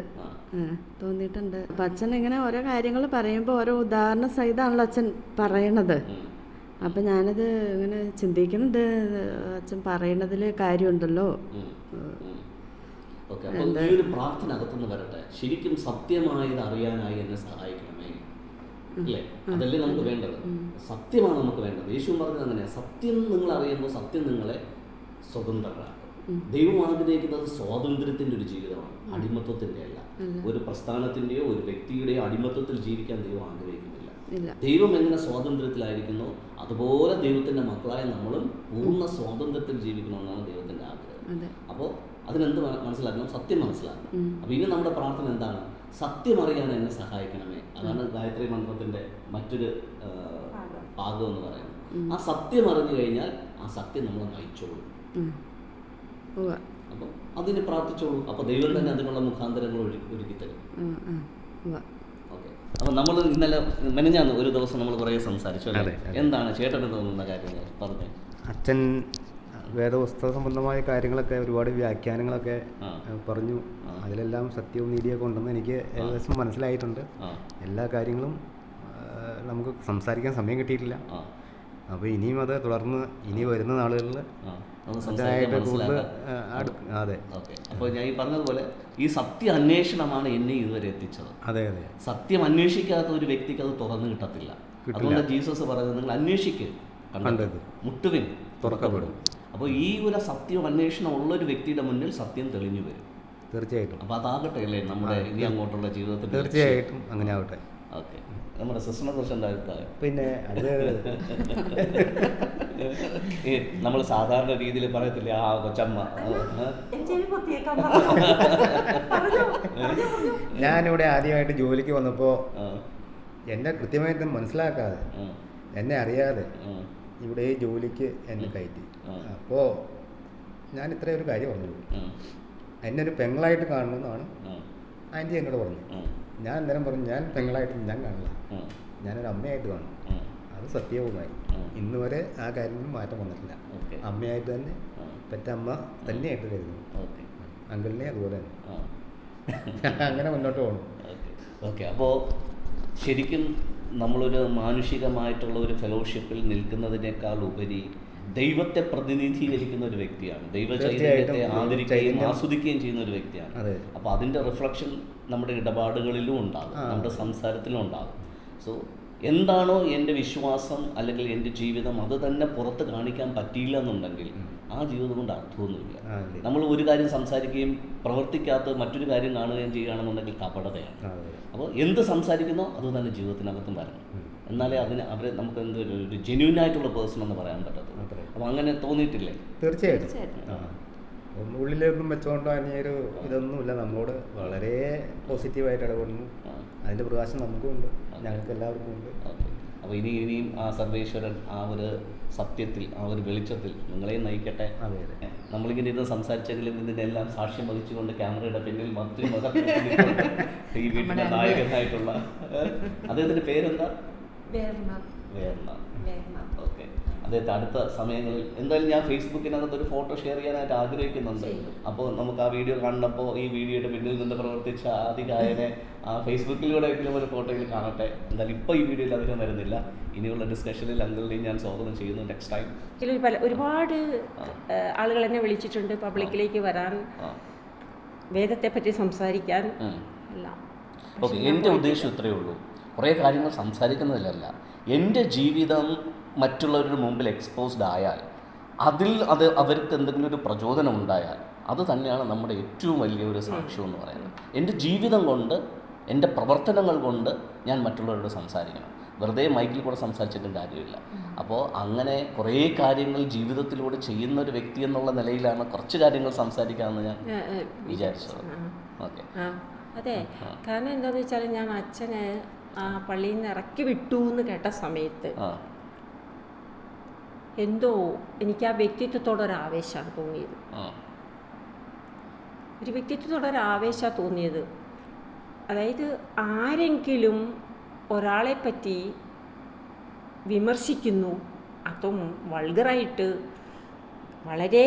അപ്പം അച്ഛൻ ഇങ്ങനെ ഓരോ കാര്യങ്ങൾ പറയുമ്പോൾ ഓരോ ഉദാഹരണ സഹിതമാണല്ലോ അച്ഛൻ പറയണത്. അപ്പം ഞാനത് ഇങ്ങനെ ചിന്തിക്കുന്നുണ്ട്, അച്ഛൻ പറയണതിൽ കാര്യമുണ്ടല്ലോ. പ്രാർത്ഥന അകത്തുനിന്ന് വരട്ടെ. ശരിക്കും സത്യമായത് അറിയാനായി എന്നെ സഹായിക്കണമേ, അല്ലേ? അതല്ലേ നമുക്ക് വേണ്ടത്. സത്യമാണ് നമുക്ക് വേണ്ടത്. യേശു പറഞ്ഞത് അങ്ങനെയാണ്. സത്യം നിങ്ങൾ അറിയുമ്പോൾ സത്യം നിങ്ങളെ സ്വതന്ത്രരാക്കും. ദൈവം ആഗ്രഹിക്കുന്നത് സ്വാതന്ത്ര്യത്തിൻ്റെ ഒരു ജീവിതമാണ്, അടിമത്വത്തിൻ്റെ അല്ല. ഒരു പ്രസ്ഥാനത്തിൻ്റെയോ ഒരു വ്യക്തിയുടെയോ അടിമത്വത്തിൽ ജീവിക്കാൻ ദൈവം ആഗ്രഹിക്കുന്നില്ല. ദൈവം എങ്ങനെ സ്വാതന്ത്ര്യത്തിലായിരിക്കുന്നോ അതുപോലെ ദൈവത്തിൻ്റെ മക്കളായ നമ്മളും പൂർണ്ണ സ്വാതന്ത്ര്യത്തിൽ ജീവിക്കണമെന്നാണ് ദൈവത്തിൻ്റെ ആഗ്രഹം. അപ്പോൾ അതിനെന്ത് മനസ്സിലാക്കണം? സത്യം മനസ്സിലാക്കണം. അപ്പോൾ ഇനി നമ്മുടെ പ്രാർത്ഥന എന്താണ്? സത്യം അറിയാൻ എന്നെ സഹായിക്കണമേ. അതാണ് ഗായത്രി മന്ത്രത്തിൻ്റെ മറ്റൊരു ഭാഗം എന്ന് പറയുന്നത്. ആ സത്യം അറിഞ്ഞു കഴിഞ്ഞാൽ ആ സത്യം നമ്മളെ നയിച്ചോളൂ. അപ്പം അതിന് പ്രാർത്ഥിച്ചോളൂ. അപ്പോൾ ദൈവം തന്നെ അതിനുള്ള മുഖാന്തരങ്ങൾ ഒരുക്കി തരും. ഓക്കെ. അപ്പം നമ്മൾ ഇന്നലെ മെനഞ്ഞാന്ന് ഒരു ദിവസം നമ്മൾ കുറേ സംസാരിച്ചു അല്ലേ? എന്താണ് ചേട്ടന് തോന്നുന്ന കാര്യങ്ങൾ പറഞ്ഞേ? അച്ഛൻ വേദപുസ്തക സംബന്ധമായ കാര്യങ്ങളൊക്കെ ഒരുപാട് വ്യാഖ്യാനങ്ങളൊക്കെ പറഞ്ഞു. അതിലെല്ലാം സത്യവും നീതിയൊക്കെ ഉണ്ടെന്ന് എനിക്ക് ഏകദേശം മനസ്സിലായിട്ടുണ്ട്. എല്ലാ കാര്യങ്ങളും നമുക്ക് സംസാരിക്കാൻ സമയം കിട്ടിയിട്ടില്ല. അപ്പോൾ ഇനിയും അത് തുടർന്ന് ഇനി വരുന്ന നാളുകളിൽ അതെ. ഓക്കെ. അപ്പോൾ ഞാൻ ഈ പറഞ്ഞതുപോലെ ഈ സത്യ അന്വേഷണമാണ് എന്നെ ഇതുവരെ എത്തിച്ചത്. അതെ അതെ. സത്യം അന്വേഷിക്കാത്ത ഒരു വ്യക്തിക്ക് അത് തുറന്നു കിട്ടത്തില്ല. അതുകൊണ്ട് ജീസസ് പറയുന്നത് നിങ്ങൾ അന്വേഷിക്കുക, കണ്ടത് മുട്ടുവിൻ തുറക്കപ്പെടും. അപ്പോൾ ഈ ഒരു സത്യം അന്വേഷണം ഉള്ളൊരു വ്യക്തിയുടെ മുന്നിൽ സത്യം തെളിഞ്ഞു വരും. തീർച്ചയായിട്ടും. അപ്പോൾ അതാകട്ടെ അല്ലേ നമ്മുടെ ഇനി അങ്ങോട്ടുള്ള ജീവിതത്തിൽ? തീർച്ചയായിട്ടും അങ്ങനെ ആവട്ടെ. ഓക്കെ. നമ്മുടെ സിസ്റ്ററിനെ കുറിച്ച് എന്താ അഭിപ്രായം? പിന്നെ അത് നമ്മൾ സാധാരണ രീതിയിൽ പറയത്തില്ലേ, ആ കൊച്ചമ്മ. ഞാനിവിടെ ആദ്യമായിട്ട് ജോലിക്ക് വന്നപ്പോൾ എന്നെ കൃത്യമായിട്ട് മനസ്സിലാക്കാതെ, എന്നെ അറിയാതെ ഇവിടെ ഈ ജോലിക്ക് എന്നെ കയറ്റി. അപ്പോൾ ഞാൻ ഇത്രയും ഒരു കാര്യം പറഞ്ഞുള്ളൂ, എന്നെ ഒരു പെങ്ങളായിട്ട് കാണണമെന്നാണ് ആൻറ്റി എന്നോട് പറഞ്ഞു. ഞാൻ അന്നേരം പറഞ്ഞു, ഞാൻ പെങ്ങളായിട്ട് ഞാൻ കാണില്ല, ഞാനൊരു അമ്മയായിട്ട് കാണും. അത് സത്യവുമായി ഇന്ന് വരെ ആ കാര്യത്തിൽ മാറ്റം വന്നിട്ടില്ല. അമ്മയായിട്ട് തന്നെ, പെറ്റമ്മ തന്നെയായിട്ട് കരുതുന്നു. അങ്കിളിനെ അതുപോലെ തന്നെ അങ്ങനെ മുന്നോട്ട് പോകണം. ഓക്കെ. അപ്പോൾ ശരിക്കും നമ്മളൊരു മാനുഷികമായിട്ടുള്ള ഒരു ഫെലോഷിപ്പിൽ നിൽക്കുന്നതിനേക്കാൾ ഉപരി ദൈവത്തെ പ്രതിനിധീകരിക്കുന്ന ഒരു വ്യക്തിയാണ്. ദൈവചൈതന്യത്തെ ആദരിക്കുകയും ആസ്വദിക്കുകയും ചെയ്യുന്ന ഒരു വ്യക്തിയാണ്. അപ്പോൾ അതിൻ്റെ റിഫ്ലക്ഷൻ നമ്മുടെ ഇടപാടുകളിലും ഉണ്ടാകും, നമ്മുടെ സംസാരത്തിലും ഉണ്ടാകും. സോ എന്താണോ എൻ്റെ വിശ്വാസം അല്ലെങ്കിൽ എൻ്റെ ജീവിതം, അത് തന്നെ പുറത്ത് കാണിക്കാൻ പറ്റിയില്ല എന്നുണ്ടെങ്കിൽ ആ ജീവിതം കൊണ്ട് അർത്ഥമൊന്നുമില്ല. നമ്മൾ ഒരു കാര്യം സംസാരിക്കുകയും പ്രവർത്തിക്കാത്ത മറ്റൊരു കാര്യം കാണുകയും ചെയ്യുകയാണെന്നുണ്ടെങ്കിൽ കപടതയാണ്. അപ്പോൾ എന്ത് സംസാരിക്കുന്നോ അത് തന്നെ ജീവിതത്തിനകത്തും വരണം. എന്നാലേ അവരെ നമുക്ക് ഒരു ജെന്യൂനായിട്ടുള്ള പേഴ്സൺ എന്ന് പറയാൻ പറ്റത്തുള്ളൂ. അപ്പോൾ അങ്ങനെ തോന്നിയിട്ടില്ലേ? തീർച്ചയായിട്ടും. ഉള്ളിലൊന്നും വെച്ചുകൊണ്ടോ അതിനൊരു ഇതൊന്നുമില്ല. നമ്മളോട് വളരെ പോസിറ്റീവായിട്ട് ഇടപെടുന്നു. അതിൻ്റെ പ്രകാശം നമുക്കും ഉണ്ട്, ഞങ്ങൾക്ക് എല്ലാവർക്കും ഉണ്ട്. അപ്പോൾ ഇനിയും ആ സർവേശ്വരൻ ആ ഒരു സത്യത്തിൽ, ആ ഒരു വെളിച്ചത്തിൽ നിങ്ങളെയും നയിക്കട്ടെ. നമ്മളിങ്ങനെ ഇത് സംസാരിച്ചെങ്കിലും ഇതിനെല്ലാം സാക്ഷ്യം വഹിച്ചുകൊണ്ട് ക്യാമറയുടെ പിന്നിൽ മന്ത്രി ഈ വീട്ടിലെ നായകനായിട്ടുള്ള അദ്ദേഹത്തിൻ്റെ പേരെന്താ? വേർണ. ഓക്കെ. അദ്ദേഹത്തെ അടുത്ത സമയങ്ങളിൽ എന്തായാലും ഞാൻ ഫേസ്ബുക്കിനകത്ത് ഒരു ഫോട്ടോ ഷെയർ ചെയ്യാനായിട്ട് ആഗ്രഹിക്കുന്നുണ്ട്. അപ്പോൾ നമുക്ക് ആ വീഡിയോ കണ്ടപ്പോൾ ഈ വീഡിയോയുടെ പിന്നിൽ നിന്ന് പ്രവർത്തിച്ച ആദികായനെ ആ ഫേസ്ബുക്കിലൂടെ എങ്കിലും ഒരു ഫോട്ടോയിൽ കാണട്ടെ. എന്തായാലും ഇപ്പോൾ ഈ വീഡിയോയിൽ അധികം വരുന്നില്ല. ഇനിയുള്ള ഡിസ്കഷനിൽ അങ്കിളിനെയും ഞാൻ സ്വാഗതം ചെയ്യുന്നു നെക്സ്റ്റ് ടൈം. ഒരുപാട് ആളുകൾ എന്നെ വിളിച്ചിട്ടുണ്ട് പബ്ലിക്കിലേക്ക് വരാൻ, വേദത്തെ പറ്റി സംസാരിക്കാൻ എല്ലാം. ഓക്കെ. എൻ്റെ ഉദ്ദേശം ഇത്രയേ ഉള്ളൂ, കുറേ കാര്യങ്ങൾ സംസാരിക്കുന്നതിലല്ല. എൻ്റെ ജീവിതം മറ്റുള്ളവരുടെ മുമ്പിൽ എക്സ്പോസ്ഡ് ആയാൽ, അവർക്ക് എന്തെങ്കിലും ഒരു പ്രചോദനം ഉണ്ടായാൽ, അത് തന്നെയാണ് നമ്മുടെ ഏറ്റവും വലിയൊരു സാക്ഷ്യം എന്ന് പറയുന്നത്. എൻ്റെ ജീവിതം കൊണ്ട്, എൻ്റെ പ്രവർത്തനങ്ങൾ കൊണ്ട് ഞാൻ മറ്റുള്ളവരോട് സംസാരിക്കണം. വെറുതെ മൈക്കിൽ കൂടെ സംസാരിച്ചിട്ടും കാര്യമില്ല. അപ്പോൾ അങ്ങനെ കുറേ കാര്യങ്ങൾ ജീവിതത്തിലൂടെ ചെയ്യുന്ന ഒരു വ്യക്തി എന്നുള്ള നിലയിലാണ് കുറച്ച് കാര്യങ്ങൾ സംസാരിക്കാമെന്ന് ഞാൻ വിചാരിച്ചത്. ഓക്കെ. അതെ, കാരണം എന്താണെന്ന് വെച്ചാൽ ഞാൻ അച്ഛനെ ആ പള്ളിയിൽ നിന്ന് ഇറക്കി വിട്ടു എന്ന് കേട്ട സമയത്ത് എന്തോ എനിക്ക് ആ വ്യക്തിത്വത്തോടൊരാവേശമാണ് തോന്നിയത്. ഒരു വ്യക്തിത്വത്തോടൊരാവേശമാണ് തോന്നിയത്. അതായത് ആരെങ്കിലും ഒരാളെ പറ്റി വിമർശിക്കുന്നു, അതും വൾഗറായിട്ട് വളരെ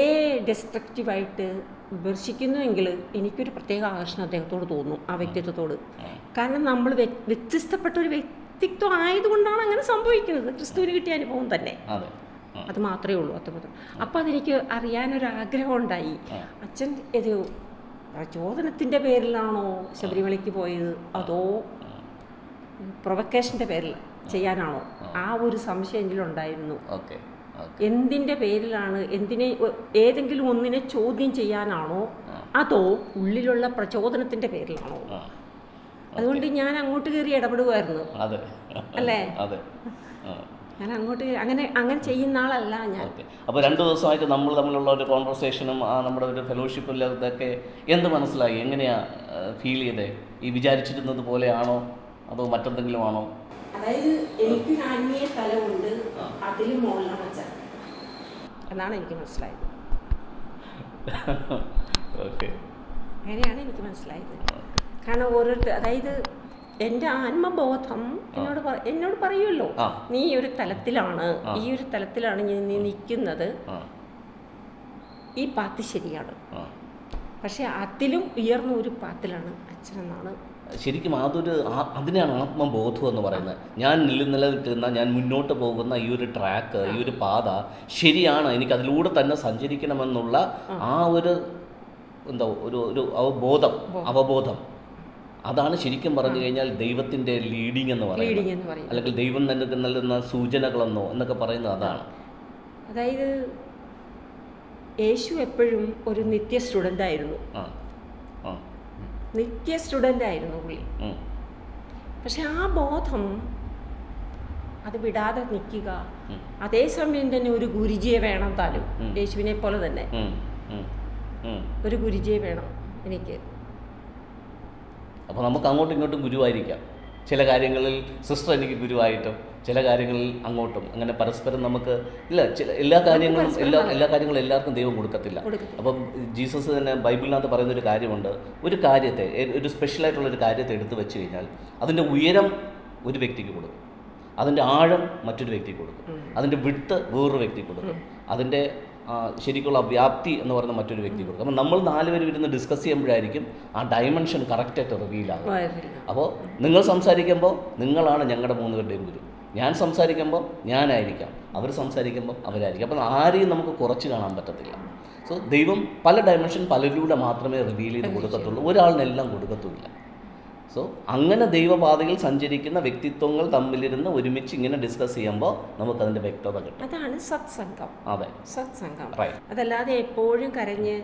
ഡെസ്ട്രക്റ്റീവായിട്ട് വിമർശിക്കുന്നുവെങ്കിൽ എനിക്കൊരു പ്രത്യേക ആകർഷണം അദ്ദേഹത്തോട് തോന്നും, ആ വ്യക്തിത്വത്തോട്. കാരണം നമ്മൾ വ്യത്യസ്തപ്പെട്ട ഒരു വ്യക്തിത്വം ആയതുകൊണ്ടാണ് അങ്ങനെ സംഭവിക്കുന്നത്. ക്രിസ്തുവിന് കിട്ടിയ അനുഭവം തന്നെ, അത് മാത്രമേ ഉള്ളൂ. അത്രമാത്രം. അപ്പോൾ അതെനിക്ക് അറിയാനൊരാഗ്രഹം ഉണ്ടായി. അച്ഛൻ ഇത് പ്രചോദനത്തിൻ്റെ പേരിലാണോ ശബരിമലയ്ക്ക് പോയത്, അതോ പ്രൊവക്കേഷൻ്റെ പേരിൽ ചെയ്യാനാണോ? ആ ഒരു സംശയം എങ്കിലുണ്ടായിരുന്നു. എന്തിൻ്റെ പേരിലാണ്, ഏതെങ്കിലും ഒന്നിനെ ചോദ്യം ചെയ്യാനാണോ, അതോ ഉള്ളിലുള്ള പ്രചോദനത്തിൻ്റെ പേരിലാണോ? അതുകൊണ്ട് ഞാൻ അങ്ങോട്ട് കയറി ഇടപെടുമായിരുന്നു, അല്ലേ? ഞാൻ അങ്ങോട്ട് അങ്ങനെ ചെയ്യുന്ന ആളല്ല ഞാൻ. ഓക്കെ. അപ്പോൾ 2 ദിവസമായിട്ട് നമ്മൾ തമ്മിലുള്ള ഒരു കോൺവെർസേഷനും നമ്മുടെ ഒരു ഫെലോഷിപ്പും ഇതൊക്കെ എന്ത് മനസ്സിലായി? എങ്ങനെയാണ് ഫീൽ ചെയ്തേ? ഈ വിചാരിച്ചിരുന്നത് പോലെയാണോ അതോ മറ്റെന്തെങ്കിലും ആണോ? അതായത് എനിക്കൊരു ആത്മീയ തലമുണ്ട്, അതിൽ മുകളിലാണ് അച്ഛൻ എന്നാണ് എനിക്ക് മനസ്സിലായത്. ഓക്കെ. അങ്ങനെയാണ് എനിക്ക് മനസ്സിലായത്. കാരണം ഓരോരുത്തർ, അതായത് എൻ്റെ ആത്മബോധം എന്നോട് പറയുമല്ലോ, നീ ഒരു തലത്തിലാണ്, ഈ ഒരു തലത്തിലാണ് നീ നിൽക്കുന്നത്, ഈ പാത്ത് ശരിയാണ്, പക്ഷെ അതിലും ഉയർന്ന ഒരു പാത്തിലാണ് അച്ഛനെന്നാണ്. ശരിക്കും അതിനാണ് ആത്മബോധം എന്ന് പറയുന്നത്. ഞാൻ നിലനിൽക്കുന്ന, ഞാൻ മുന്നോട്ട് പോകുന്ന ഈ ഒരു ട്രാക്ക്, ഈ ഒരു പാത ശരിയാണ്, എനിക്ക് അതിലൂടെ തന്നെ സഞ്ചരിക്കണമെന്നുള്ള ആ ഒരു ഒരു അവബോധം, അതാണ് ശരിക്കും പറഞ്ഞു കഴിഞ്ഞാൽ ദൈവത്തിൻ്റെ ലീഡിങ് എന്ന് പറയുന്നത്, അല്ലെങ്കിൽ ദൈവം തന്നെ നൽകുന്ന സൂചനകളെന്നോ എന്നൊക്കെ പറയുന്നത് അതാണ്. അതായത് യേശു എപ്പോഴും ഒരു നിത്യ സ്റ്റുഡൻ്റ് ആയിരുന്നു, നിത്യ സ്റ്റുഡൻ്റ് ആയിരുന്നു പുള്ളി. പക്ഷെ ആ ബോധം അത് വിടാതെ നിൽക്കുക, അതേസമയം തന്നെ ഒരു ഗുരുജിയെ വേണം താനും, യേശുവിനെ പോലെ തന്നെ ഒരു ഗുരുജിയെ വേണം എനിക്ക്. അപ്പോൾ നമുക്ക് അങ്ങോട്ടും ഇങ്ങോട്ടും ഗുരുവായിരിക്കാം. ചില കാര്യങ്ങളിൽ സിസ്റ്റർ എനിക്ക് ഗുരുവായിട്ടും, ചില കാര്യങ്ങളിൽ അങ്ങോട്ടും, അങ്ങനെ പരസ്പരം നമുക്ക് എല്ലാ കാര്യങ്ങളും എല്ലാവർക്കും ദൈവം കൊടുക്കത്തില്ല. അപ്പം ജീസസ് തന്നെ ബൈബിളിനകത്ത് പറയുന്നൊരു കാര്യമുണ്ട്, ഒരു കാര്യത്തെ, ഒരു സ്പെഷ്യലായിട്ടുള്ളൊരു കാര്യത്തെ എടുത്തു വെച്ച് കഴിഞ്ഞാൽ അതിൻ്റെ ഉയരം ഒരു വ്യക്തിക്ക് കൊടുക്കും, അതിൻ്റെ ആഴം മറ്റൊരു വ്യക്തിക്ക് കൊടുക്കും, അതിൻ്റെ വിഡ്ത്ത് വേറൊരു വ്യക്തിക്ക് കൊടുക്കും, അതിൻ്റെ ശരിക്കുള്ള വ്യാപ്തി എന്ന് പറയുന്ന മറ്റൊരു വ്യക്തി കൊടുക്കും. അപ്പം നമ്മൾ 4 പേരും ഇരുന്ന് ഡിസ്കസ് ചെയ്യുമ്പോഴായിരിക്കും ആ ഡയമെൻഷൻ കറക്റ്റായിട്ട് റിവീലാകും. അപ്പോൾ നിങ്ങൾ സംസാരിക്കുമ്പോൾ നിങ്ങളാണ് ഞങ്ങളുടെ 3 പേരുടെയും ഗുരു, ഞാൻ സംസാരിക്കുമ്പോൾ ഞാനായിരിക്കാം, അവർ സംസാരിക്കുമ്പോൾ അവരായിരിക്കും. അപ്പം ആരെയും നമുക്ക് കുറച്ച് കാണാൻ പറ്റത്തില്ല. സോ ദൈവം പല ഡയമെൻഷൻ പലരിലൂടെ മാത്രമേ റിവീൽ ചെയ്ത് കൊടുക്കത്തുള്ളൂ, ഒരാളിനെല്ലാം കൊടുക്കത്തുമില്ല. സോ അങ്ങനെ ദൈവപാതയിൽ സഞ്ചരിക്കുന്ന വ്യക്തിത്വങ്ങൾ തമ്മിലിരുന്ന് ഒരുമിച്ച് ഇങ്ങനെ ഡിസ്കസ് ചെയ്യുമ്പോൾ നമുക്കതിൻ്റെ വ്യക്തത കിട്ടും. അതാണ് സത്സംഗം. അതെ, സത്സംഗം. അതല്ലാതെ എപ്പോഴും കരഞ്ഞ്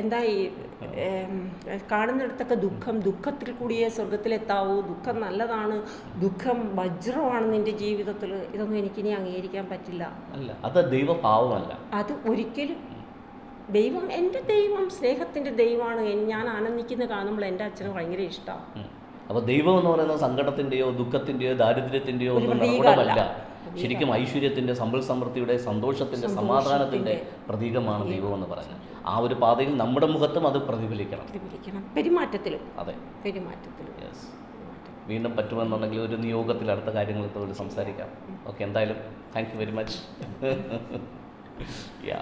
എന്താ ഈ കാണുന്നിടത്തൊക്കെ ദുഃഖത്തിൽ കൂടിയേ സ്വർഗത്തിലെത്താവൂ, ദുഃഖം നല്ലതാണ്, ദുഃഖം വജ്രമാണ് നിന്റെ ജീവിതത്തിൽ, ഇതൊന്നും എനിക്കിനി അംഗീകരിക്കാൻ പറ്റില്ല. അല്ല, അത് ദൈവഭാവമല്ല. അത് ഒരിക്കലും ദൈവം, എൻ്റെ ദൈവം സ്നേഹത്തിൻ്റെ ദൈവമാണ്. ഞാൻ ആനന്ദിക്കുന്ന കാണുമ്പോൾ എൻ്റെ അച്ഛന് ഭയങ്കര ഇഷ്ടമാണ്. അപ്പോൾ ദൈവം എന്ന് പറയുന്നത് സങ്കടത്തിൻ്റെയോ ദുഃഖത്തിൻ്റെയോ ദാരിദ്ര്യത്തിൻ്റെയോ ഒന്നും നടപടമല്ല. ശരിക്കും ഐശ്വര്യത്തിൻ്റെ, സമ്പൽ സമൃദ്ധിയുടെ, സന്തോഷത്തിൻ്റെ, സമാധാനത്തിൻ്റെ പ്രതീകമാണ് ദൈവം എന്ന് പറയുന്നത്. ആ ഒരു പാതയിൽ നമ്മുടെ മുഖത്തും അത് പ്രതിഫലിക്കണം, പെരുമാറ്റത്തിലും. അതെ, പെരുമാറ്റത്തിലും. യെസ്. വീണ്ടും പറ്റുമെന്നുണ്ടെങ്കിൽ ഒരു നിയോഗത്തിൽ അടുത്ത കാര്യങ്ങളൊക്കെ സംസാരിക്കാം. ഓക്കെ, എന്തായാലും thank you very much. Yeah.